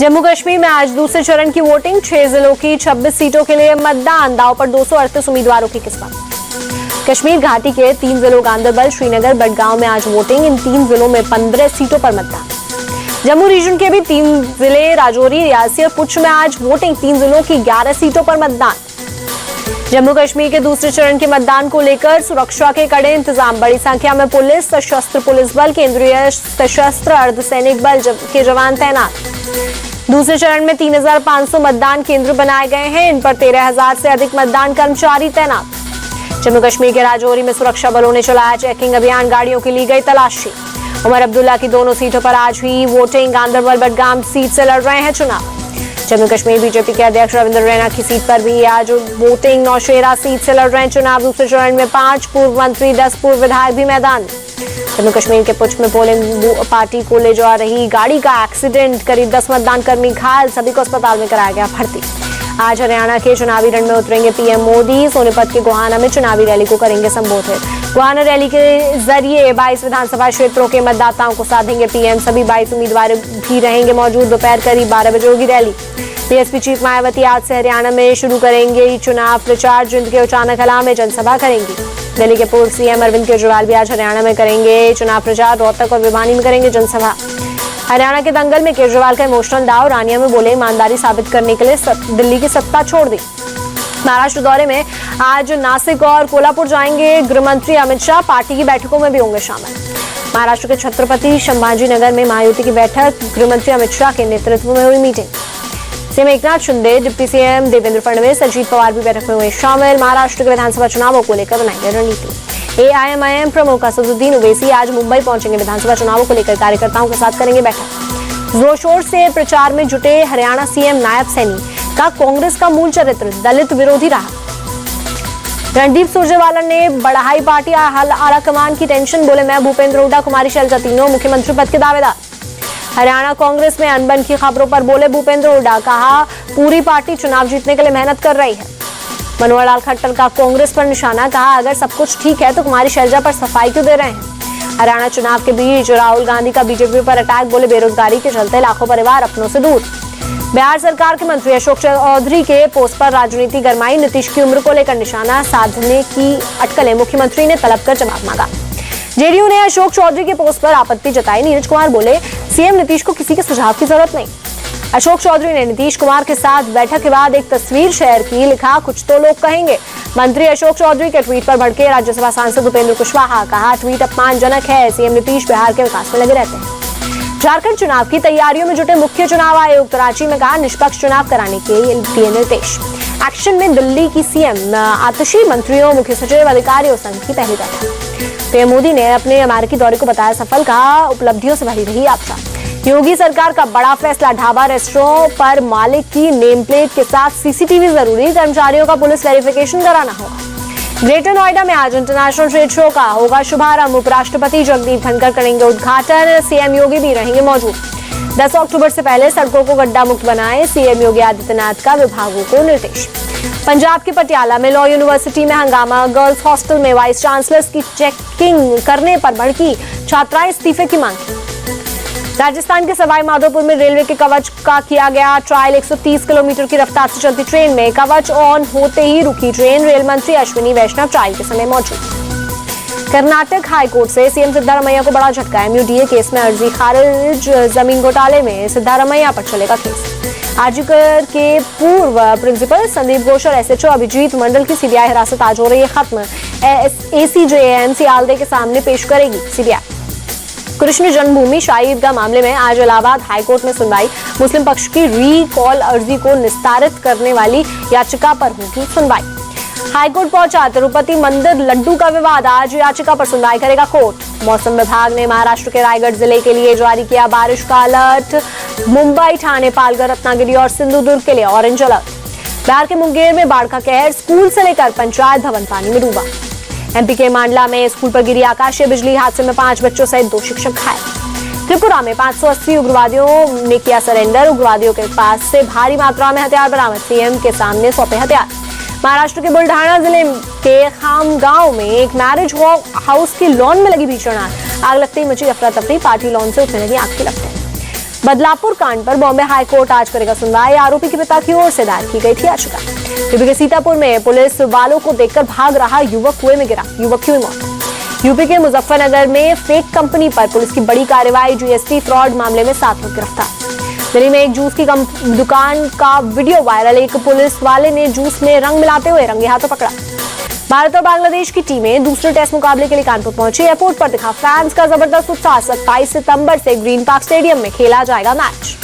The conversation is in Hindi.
जम्मू कश्मीर में आज दूसरे चरण की वोटिंग, 6 जिलों की 26 सीटों के लिए मतदान, दांव पर 238 उम्मीदवारों की किस्मत। कश्मीर घाटी के 3 जिलों गांदरबल, श्रीनगर, बडगांव में आज वोटिंग, इन 3 जिलों में 15 सीटों पर मतदान। जम्मू रीजन के भी 3 जिले राजौरी, रियासी और पुंछ में आज वोटिंग, 3 जिलों की 11 सीटों पर मतदान। जम्मू कश्मीर के दूसरे चरण के मतदान को लेकर सुरक्षा के कड़े इंतजाम, बड़ी संख्या में पुलिस, सशस्त्र पुलिस बल, केंद्रीय सशस्त्र अर्धसैनिक बल के जवान तैनात। दूसरे चरण में 3,500 मतदान केंद्र बनाए गए हैं, इन पर 13,000 से अधिक मतदान कर्मचारी तैनात। जम्मू कश्मीर के राजौरी में सुरक्षा बलों ने चलाया चेकिंग अभियान, गाड़ियों की ली गई तलाशी। उमर अब्दुल्ला की दोनों सीटों पर आज हुई वोटिंग, गांदरबल बडगाम सीट से लड़ रहे हैं चुनाव। जम्मू कश्मीर बीजेपी के अध्यक्ष रविंद्र रैना की सीट पर भी आज वोटिंग, नौशेरा सीट से लड़ रहे हैं चुनाव। दूसरे चरण में 5 पूर्व मंत्री, 10 पूर्व विधायक भी मैदान। जम्मू कश्मीर के पुंछ में पोलिंग पार्टी को ले जा रही गाड़ी का एक्सीडेंट, करीब 10 मतदान कर्मी घायल, सभी को अस्पताल में कराया गया भर्ती। आज हरियाणा के चुनावी रण में उतरेंगे पीएम मोदी, सोनीपत के गोहाना में चुनावी रैली को करेंगे संबोधित। गोहाना रैली के जरिए 22 विधानसभा क्षेत्रों के मतदाताओं को साधेंगे पीएम, सभी 22 उम्मीदवार भी रहेंगे मौजूद। दोपहर करीब 12 बजे होगी रैली। बीएसपी चीफ मायावती आज से हरियाणा में शुरू करेंगे चुनाव प्रचार, जिंद के उचाना कलां में जनसभा करेंगी। दिल्ली के पूर्व सीएम अरविंद केजरीवाल भी आज हरियाणा में करेंगे चुनाव प्रचार, रोहतक और भिवानी में करेंगे जनसभा। हरियाणा के दंगल में केजरीवाल का इमोशनल दाव, रानिया में बोले ईमानदारी साबित करने के लिए दिल्ली की सत्ता छोड़ दी। महाराष्ट्र दौरे में आज नासिक और कोल्हापुर जाएंगे गृह मंत्री अमित शाह, पार्टी की बैठकों में भी होंगे शामिल। महाराष्ट्र के छत्रपति संभाजी नगर में महायुति की बैठक, गृह मंत्री अमित शाह के नेतृत्व में हुई meeting. CM Eknath Shinde, deputy CM Devendra Fadnavis, Ajit Pawar भी बैठक में हुए शामिल। महाराष्ट्र के विधानसभा चुनावों को लेकर बनाई गई रणनीति। एआईएमआईएम प्रमुख असदुद्दीन ओवैसी आज मुंबई पहुंचेंगे, विधानसभा चुनावों को लेकर कार्यकर्ताओं के साथ करेंगे बैठक। जोर शोर से प्रचार में जुटे हरियाणा सीएम नायब सैनी का कांग्रेस का मूल चरित्र दलित विरोधी रहा। रणदीप सुरजेवाला ने बढ़ाई पार्टी आला कमान की टेंशन, बोले मैं भूपेंद्र हुड्डा, कुमारी शैलजा तीनों मुख्यमंत्री पद के दावेदार। हरियाणा कांग्रेस में अनबन की खबरों पर बोले भूपेंद्र हुड्डा, कहा पूरी पार्टी चुनाव जीतने के लिए मेहनत कर रही है। मनोहर लाल खट्टर का कांग्रेस पर निशाना, कहा अगर सब कुछ ठीक है तो कुमारी शैलजा पर सफाई क्यों दे रहे हैं। हरियाणा चुनाव के बीच राहुल गांधी का बीजेपी पर अटैक, बोले बेरोजगारी के चलते लाखों परिवार अपनों से दूर। बिहार सरकार के मंत्री अशोक चौधरी के पोस्ट पर राजनीति गरमाई, नीतीश की उम्र को लेकर निशाना साधने की अटकलें, मुख्यमंत्री ने तलब कर जवाब मांगा। जेडीयू ने अशोक चौधरी के पोस्ट पर आपत्ति जताई, नीरज कुमार बोले सीएम नीतीश को किसी के सुझाव की जरूरत नहीं। अशोक चौधरी ने नीतीश कुमार के साथ बैठक के बाद एक तस्वीर शेयर की, लिखा कुछ तो लोग कहेंगे। मंत्री अशोक चौधरी के ट्वीट पर भड़के राज्यसभा सांसद उपेंद्र कुशवाहा, कहा ट्वीट अपमानजनक है, सीएम नीतीश बिहार के विकास में लगे रहते हैं। झारखंड चुनाव की तैयारियों में जुटे मुख्य चुनाव आयुक्त, रांची में कहा निष्पक्ष चुनाव कराने के दिए निर्देश। एक्शन में दिल्ली की सीएम, आतिशी मंत्रियों, मुख्य सचिव, अधिकारियों संघ की पहली बैठक। पीएम मोदी ने अपने अमेरिकी दौरे को बताया सफल, कहा उपलब्धियों से भरी रही यात्रा। योगी सरकार का बड़ा फैसला, ढाबा रेस्टोरेंट पर मालिक की नेम प्लेट के साथ सीसीटीवी जरूरी, कर्मचारियों का पुलिस वेरिफिकेशन कराना होगा। ग्रेटर नोएडा में आज इंटरनेशनल ट्रेड शो का होगा शुभारंभ, उपराष्ट्रपति जगदीप धनखड़ करेंगे उद्घाटन, सीएम योगी भी रहेंगे मौजूद। 10 अक्टूबर से पहले सड़कों को गड्ढा मुक्त बनाएं, सीएम योगी आदित्यनाथ का विभागों को निर्देश। पंजाब के पटियाला में लॉ यूनिवर्सिटी में हंगामा, गर्ल्स हॉस्टल में वाइस चांसलर्स की चेकिंग करने पर भड़की छात्राएं, इस्तीफे की मांग। राजस्थान के सवाई माधोपुर में रेलवे के कवच का किया गया ट्रायल, 130 किलोमीटर की रफ्तार से चलती ट्रेन में कवच ऑन होते ही रुकी ट्रेन, रेल मंत्री अश्विनी वैष्णव ट्रायल के समय मौजूद। कर्नाटक हाईकोर्ट से सीएम सिद्धारमैया को बड़ा झटका, एमयूडीए केस में अर्जी खारिज, जमीन घोटाले में सिद्धारमैया पर चलेगा केस। आजकर के पूर्व प्रिंसिपल संदीप घोष और एसएचओ अभिजीत मंडल की सीबीआई हिरासत आज हो रही है खत्म, एसीजे सियालदे के सामने पेश करेगी सीबीआई। कृष्ण जन्मभूमि शाही ईदगाह मामले में आज इलाहाबाद हाईकोर्ट में सुनवाई, मुस्लिम पक्ष की रीकॉल अर्जी को निस्तारित करने वाली याचिका पर होगी सुनवाई। हाईकोर्ट पहुंचा तिरुपति मंदिर लड्डू का विवाद, आज याचिका पर सुनवाई करेगा कोर्ट। मौसम विभाग ने महाराष्ट्र के रायगढ़ जिले के लिए जारी किया बारिश का अलर्ट, मुंबई, ठाणे, पालघर, रत्नागिरी और सिंधुदुर्ग के लिए ऑरेंज अलर्ट। बिहार के मुंगेर में बाढ़ का कहर, स्कूल से लेकर पंचायत भवन पानी में डूबा। एमपी के मांडला में स्कूल पर गिरी आकाशीय बिजली, हादसे में 5 बच्चों सहित 2 शिक्षक घायल। त्रिपुरा में 580 उग्रवादियों ने किया सरेंडर, उग्रवादियों के पास से भारी मात्रा में हथियार बरामद, सीएम के सामने सौंपे हथियार। महाराष्ट्र के बुल्ढाना जिले के खामगांव में एक मैरिज हाउस की लॉन में लगी भीषण आग लगते ही मची अफरा तफरी, पार्टी लॉन से उठने लगी आग की लपटें। बदलापुर कांड पर बॉम्बे हाईकोर्ट आज करेगा सुनवाई। आरोपी के पिता की ओर से दायर की गई थी याचिका। यूपी के सीतापुर में पुलिस वालों को देखकर भाग रहा युवक कुएं में गिरा, युवक की हुई मौत। यूपी के मुजफ्फरनगर में फेक कंपनी पर पुलिस की बड़ी कार्रवाई। जीएसटी फ्रॉड मामले में 7 लोग गिरफ्तार। दिल्ली में एक जूस की दुकान का वीडियो वायरल। एक पुलिस वाले ने जूस में रंग मिलाते हुए रंगे हाथों पकड़ा। भारत और बांग्लादेश की टीमें दूसरे टेस्ट मुकाबले के लिए कानपुर पहुंची। एयरपोर्ट पर दिखा फैंस का जबरदस्त उत्साह। 27 सितंबर से ग्रीन पार्क स्टेडियम में खेला जाएगा मैच।